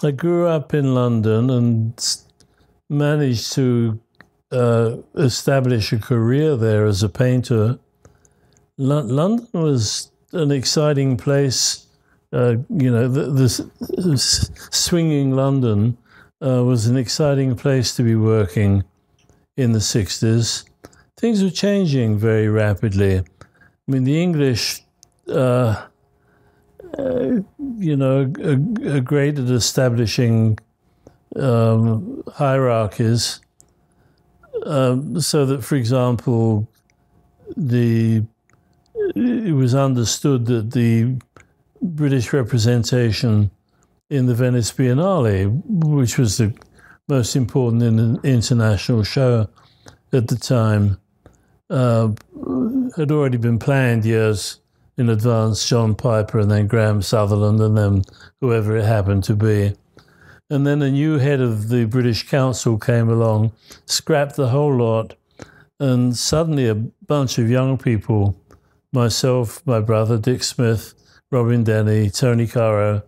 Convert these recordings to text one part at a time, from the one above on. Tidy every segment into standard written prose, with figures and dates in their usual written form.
I grew up in London and managed to establish a career there as a painter. London was an exciting place. The swinging London was an exciting place to be working in the 60s. Things were changing very rapidly. I mean, the English, are great at establishing hierarchies, so that, for example, it was understood that the British representation in the Venice Biennale, which was the most important international show at the time, had already been planned years in advance. John Piper and then Graham Sutherland and then whoever it happened to be. And then a new head of the British Council came along, scrapped the whole lot, and suddenly a bunch of young people, myself, my brother Dick Smith, Robin Denny, Tony Caro,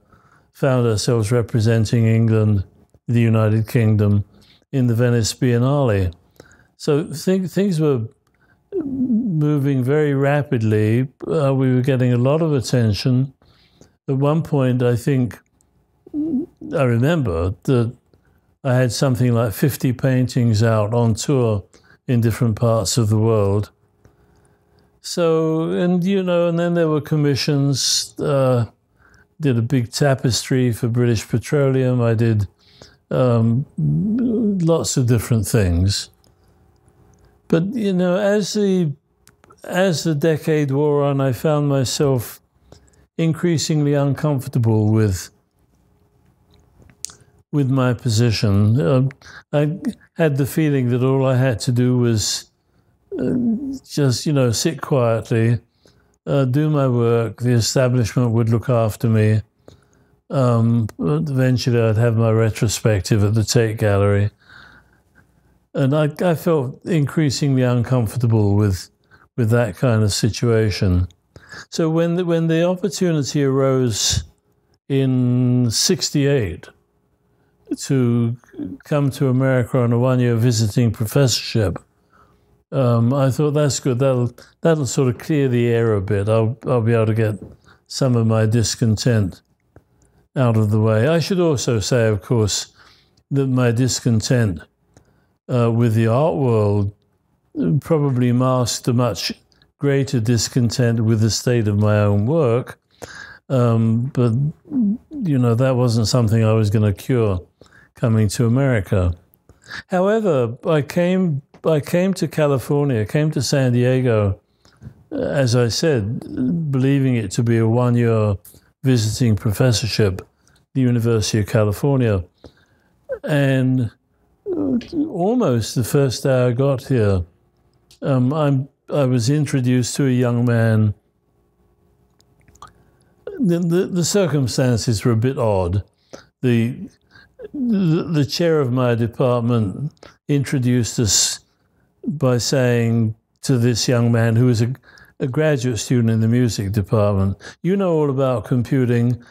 found ourselves representing England, the United Kingdom, in the Venice Biennale. So things were moving very rapidly. We were getting a lot of attention. At one point, I remember that I had something like 50 paintings out on tour in different parts of the world. So, and then there were commissions. Did a big tapestry for British Petroleum. I did lots of different things. But, as the decade wore on, I found myself increasingly uncomfortable with my position. I had the feeling that all I had to do was just, sit quietly, do my work. The establishment would look after me. Eventually I'd have my retrospective at the Tate Gallery. And I felt increasingly uncomfortable with that kind of situation. So when the opportunity arose in '68 to come to America on a one-year visiting professorship, I thought, that's good. That'll sort of clear the air a bit. I'll be able to get some of my discontent out of the way. I should also say, of course, that my discontent with the art world probably masked a much greater discontent with the state of my own work. But, that wasn't something I was going to cure coming to America. However, I came to California, came to San Diego, as I said, believing it to be a one-year visiting professorship, the University of California. And almost the first day I got here, I was introduced to a young man. The circumstances were a bit odd. The chair of my department introduced us by saying to this young man, who was a graduate student in the music department, "You know all about computing.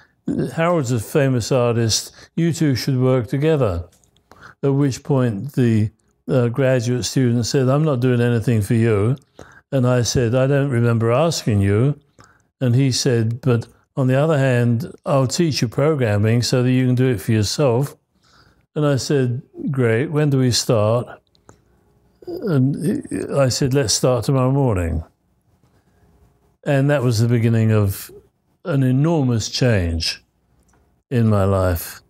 Harold's a famous artist. You two should work together." At which point the graduate student said, "I'm not doing anything for you." And I said, "I don't remember asking you." And he said, "But on the other hand, I'll teach you programming so that you can do it for yourself." And I said, "Great, when do we start?" And I said, "Let's start tomorrow morning." And that was the beginning of an enormous change in my life.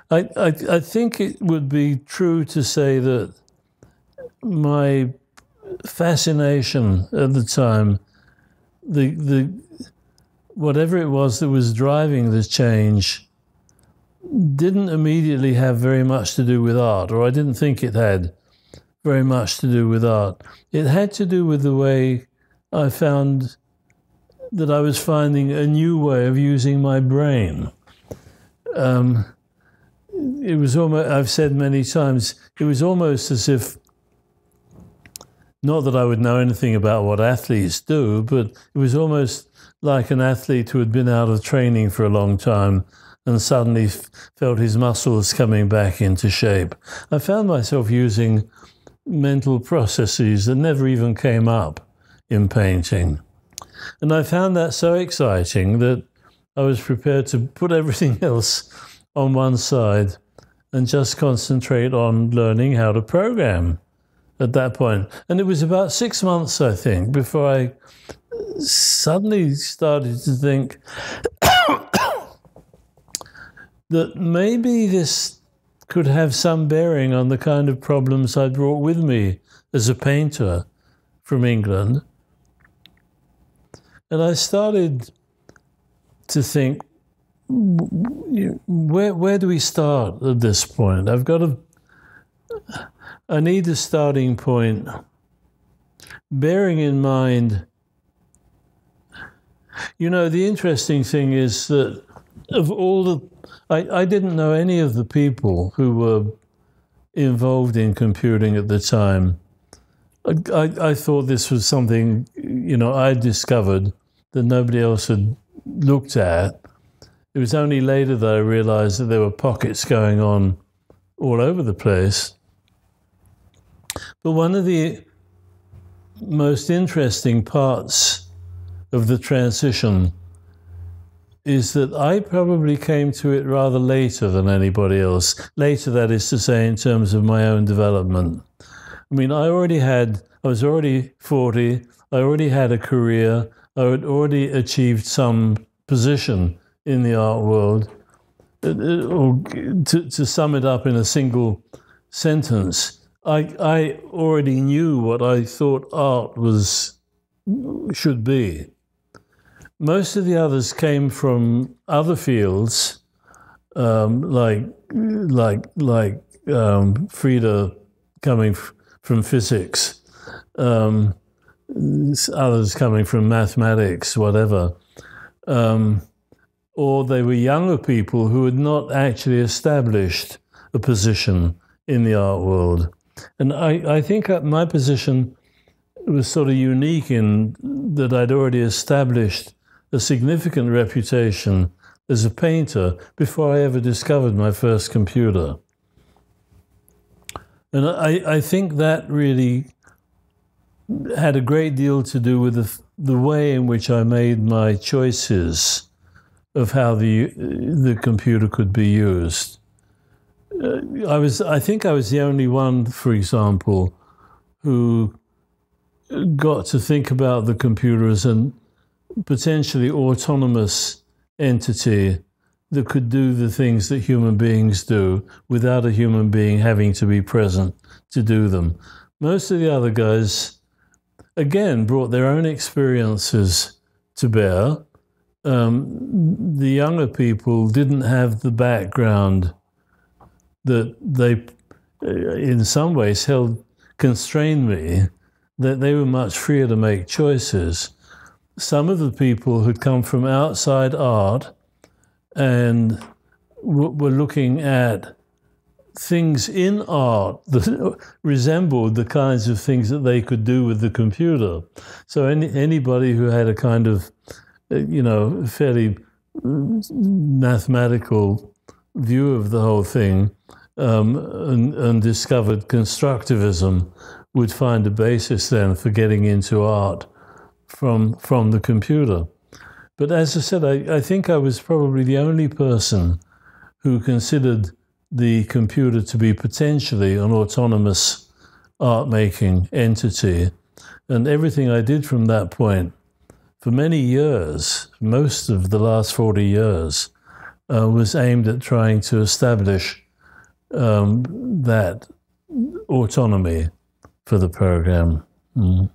I think it would be true to say that my fascination at the time, whatever it was that was driving the change, didn't immediately have very much to do with art, or I didn't think it had very much to do with art. It had to do with the way I found that I was finding a new way of using my brain. It was almost, I've said many times, it was almost as if, not that I would know anything about what athletes do, but it was almost like an athlete who had been out of training for a long time and suddenly felt his muscles coming back into shape. I found myself using mental processes that never even came up in painting. And I found that so exciting that I was prepared to put everything else on one side and just concentrate on learning how to program at that point. And it was about 6 months, I think, before I suddenly started to think that maybe this could have some bearing on the kind of problems I brought with me as a painter from England. And I started to think, where do we start at this point? I need a starting point, bearing in mind, the interesting thing is that of all I didn't know any of the people who were involved in computing at the time. I thought this was something, I discovered that nobody else had looked at. It was only later that I realized that there were pockets going on all over the place. But one of the most interesting parts of the transition is that I probably came to it rather later than anybody else. Later, that is to say, in terms of my own development. I mean, I was already 40, I already had a career, I had already achieved some position in the art world. To sum it up in a single sentence, I already knew what I thought art should be. Most of the others came from other fields, like Frida coming from physics, others coming from mathematics, whatever. Or they were younger people who had not actually established a position in the art world. And I think my position was sort of unique in that I'd already established a significant reputation as a painter before I ever discovered my first computer. And I think that really had a great deal to do with the way in which I made my choices of how the computer could be used. I think I was the only one, for example, who got to think about the computer as a potentially autonomous entity that could do the things that human beings do without a human being having to be present to do them. Most of the other guys, again, brought their own experiences to bear. The younger people didn't have the background that they, in some ways, constrained me, that they were much freer to make choices. Some of the people who'd come from outside art and were looking at things in art that resembled the kinds of things that they could do with the computer. So anybody who had a kind of, fairly mathematical view of the whole thing and discovered constructivism would find a basis then for getting into art from the computer. But as I said, I think I was probably the only person who considered the computer to be potentially an autonomous art-making entity. And everything I did from that point, for many years, most of the last 40 years, was aimed at trying to establish that autonomy for the program. Mm.